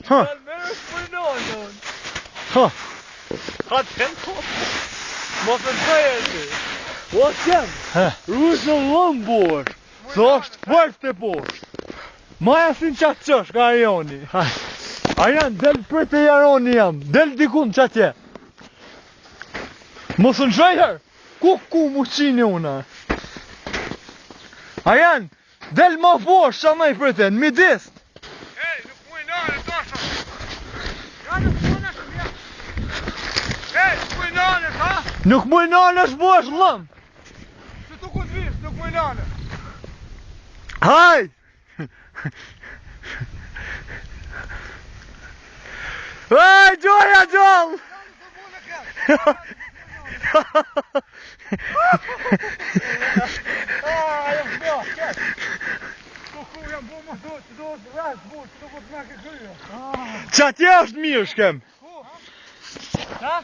Ha. Ha. Ha të mos e të e ti. O qem, rusë lëmbor, së është fërst e poshtë. Maja si në qatë qësh ka Arjoni. Arjan, del për të Arjoni jam, del dikun qatje. Mos në shajher, ku muqini una. Arjan, del ma poshtë qa maj për të, në midis. Ej, nuk mu i nane, tasha. Ja, nuk mu i nane, ja. Ej, nuk mu i nane, ha? Nuk mu i nane është bosh lëm. Se tu ku të vish, nuk mu i nane. Haj! Ej, gjoja gjall! Qa tje është mirë shkem? Ha?